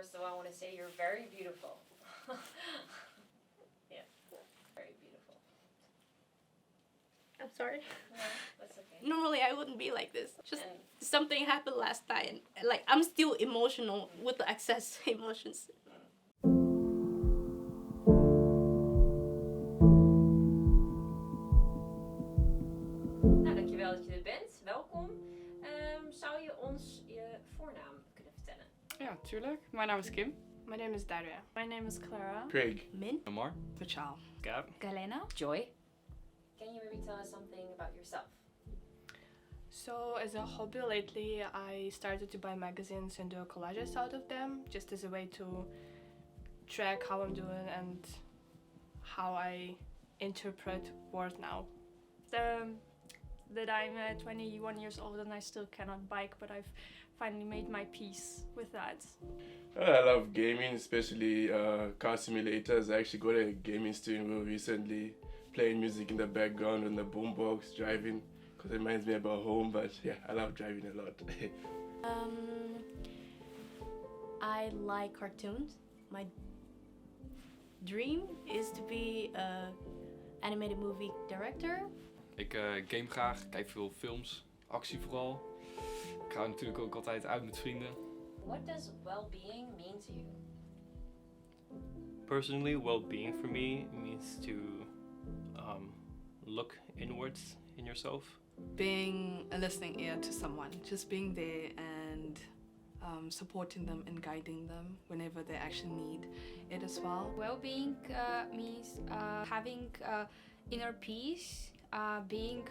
First of all, I want to say you're very beautiful. Yeah, very beautiful. I'm sorry. No, that's okay. Normally I wouldn't be like this. Just something happened last night and like I'm still emotional with the excess emotions. Nou, dankjewel dat je er bent. Welkom. Zou je ons je voornaam kunnen vertellen? Ja, tuurlijk. Mijn naam is Kim. My name is Daria. My name is Clara. Craig. Min. Amar. Pachal. Gab. Galena. Joy. Can you maybe tell us something about yourself? So as a hobby lately, I started to buy magazines and do collages out of them, just as a way to track how I'm doing and how I interpret words now. That I'm 21 years old and I still cannot bike, but I've finally made my peace with that. I love gaming, especially car simulators. I actually got a gaming steering wheel recently, playing music in the background on the boombox, driving, because it reminds me about home. But yeah, I love driving a lot. I like cartoons. My dream is to be an animated movie director. Ik game graag, kijk veel films, actie vooral. Ik ga natuurlijk ook altijd uit met vrienden. What does well-being mean to you? Personally, well-being for me means to look inwards in yourself. Being a listening ear to someone, just being there and supporting them and guiding them whenever they actually need it as well. Well-being means having inner peace, being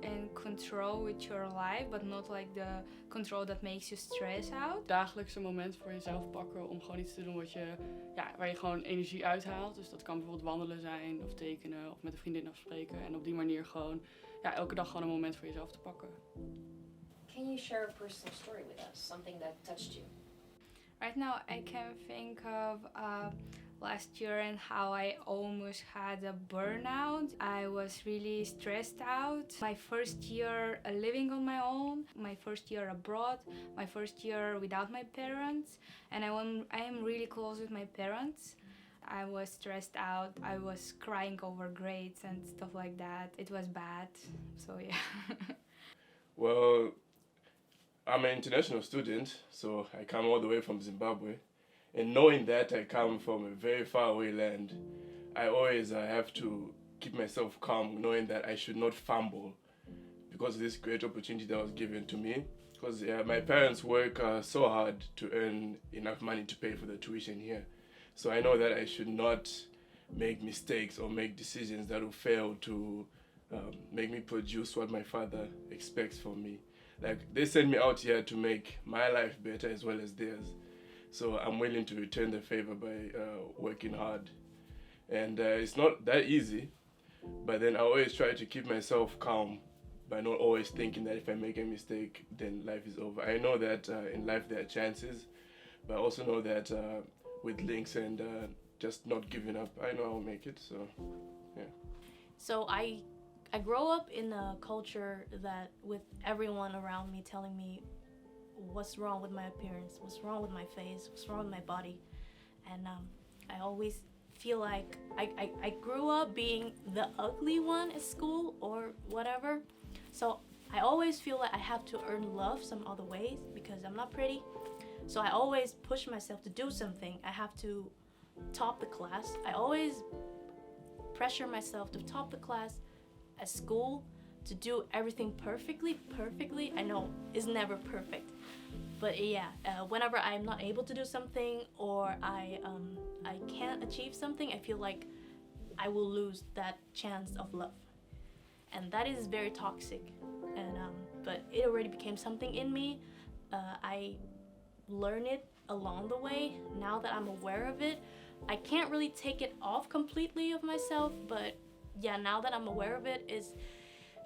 in control with your life, but not like the control that makes you stress out. Dagelijks een moment voor jezelf pakken om gewoon iets te doen waar je gewoon energie uithaalt. Dus dat kan bijvoorbeeld wandelen zijn of tekenen of met een vriendin afspreken. En op die manier gewoon elke dag gewoon een moment voor jezelf te pakken. Can you share a personal story with us? Something that touched you? Right now I can think of last year and how I almost had a burnout. I was really stressed out. My first year living on my own, my first year abroad, my first year without my parents, and I am really close with my parents. I was stressed out. I was crying over grades and stuff like that. It was bad. So yeah. Well, I'm an international student, so I come all the way from Zimbabwe. And knowing that I come from a very far away land, I always have to keep myself calm, knowing that I should not fumble because of this great opportunity that was given to me. Because my parents work so hard to earn enough money to pay for the tuition here. So I know that I should not make mistakes or make decisions that will fail to make me produce what my father expects from me. Like, they sent me out here to make my life better as well as theirs. So I'm willing to return the favor by working hard. And it's not that easy, but then I always try to keep myself calm by not always thinking that if I make a mistake, then life is over. I know that in life there are chances, but I also know that with links and just not giving up, I know I'll make it, so yeah. So I grow up in a culture that with everyone around me telling me what's wrong with my appearance, what's wrong with my face, what's wrong with my body. And I always feel like I grew up being the ugly one at school or whatever. So I always feel like I have to earn love some other ways because I'm not pretty. So I always push myself to do something. I have to top the class. I always pressure myself to top the class at school, to do everything perfectly. I know it's never perfect, but yeah, whenever I'm not able to do something or I can't achieve something, I feel like I will lose that chance of love, and that is very toxic. And but it already became something in me. I learn it along the way. Now that I'm aware of it, I can't really take it off completely of myself, but yeah, now that I'm aware of it,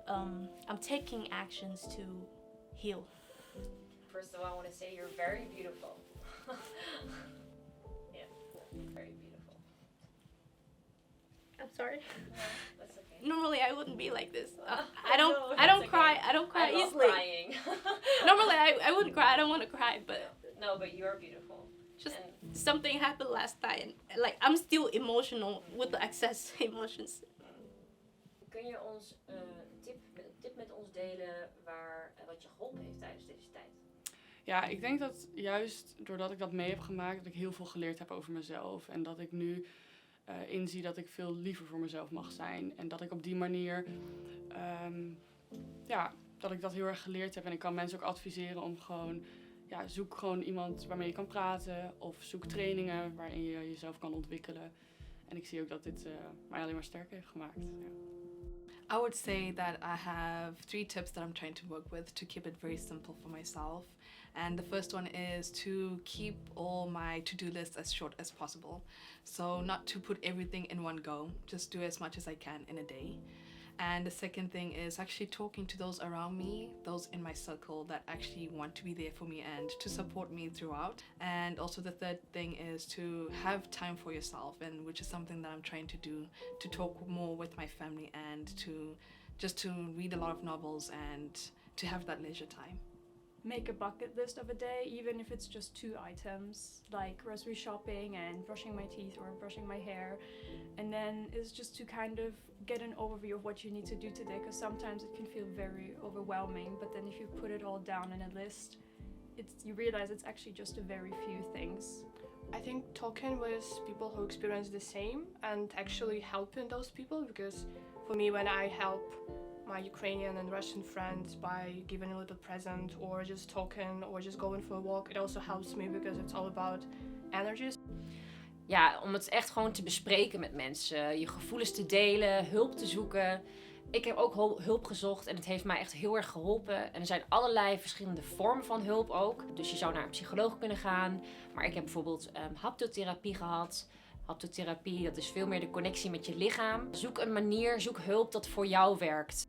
I'm taking actions to heal. First of all, I want to say you're very beautiful. Yeah, very beautiful. I'm sorry. No, that's okay. Normally I wouldn't be like this. I No, don't that's cry. okay. I don't cry I love easily. crying. Normally I wouldn't cry. I don't want to cry, but No, but you're beautiful. Just En something happened last night, and like I'm still emotional with the excess emotions. kun je ons een tip met ons delen wat je geholpen heeft tijdens deze tijd? Ja, ik denk dat juist doordat ik dat mee heb gemaakt, dat ik heel veel geleerd heb over mezelf. En dat ik nu inzie dat ik veel liever voor mezelf mag zijn. En dat ik op die manier, dat ik dat heel erg geleerd heb. En ik kan mensen ook adviseren om gewoon, zoek gewoon iemand waarmee je kan praten. Of zoek trainingen waarin je jezelf kan ontwikkelen. En ik zie ook dat dit mij alleen maar sterker heeft gemaakt. Ja. I would say that I have 3 tips that I'm trying to work with to keep it very simple for myself. And the first one is to keep all my to-do lists as short as possible. So not to put everything in one go, just do as much as I can in a day. And the second thing is actually talking to those around me, those in my circle that actually want to be there for me and to support me throughout. And also the third thing is to have time for yourself, and which is something that I'm trying to do, to talk more with my family and to read a lot of novels and to have that leisure time. Make a bucket list of a day, even if it's just 2 items, like grocery shopping and brushing my teeth or brushing my hair. And then it's just to kind of get an overview of what you need to do today, because sometimes it can feel very overwhelming, but then if you put it all down in a list, you realize it's actually just a very few things. I think talking with people who experience the same and actually helping those people, because for me, when I help my Ukrainian and Russian friends by giving a little present or just talking or just going for a walk, it also helps me because it's all about energies. Ja, om het echt gewoon te bespreken met mensen. Je gevoelens te delen, hulp te zoeken. Ik heb ook hulp gezocht en het heeft mij echt heel erg geholpen. En er zijn allerlei verschillende vormen van hulp ook. Dus je zou naar een psycholoog kunnen gaan. Maar ik heb bijvoorbeeld haptotherapie gehad. Haptotherapie, dat is veel meer de connectie met je lichaam. Zoek een manier, zoek hulp dat voor jou werkt.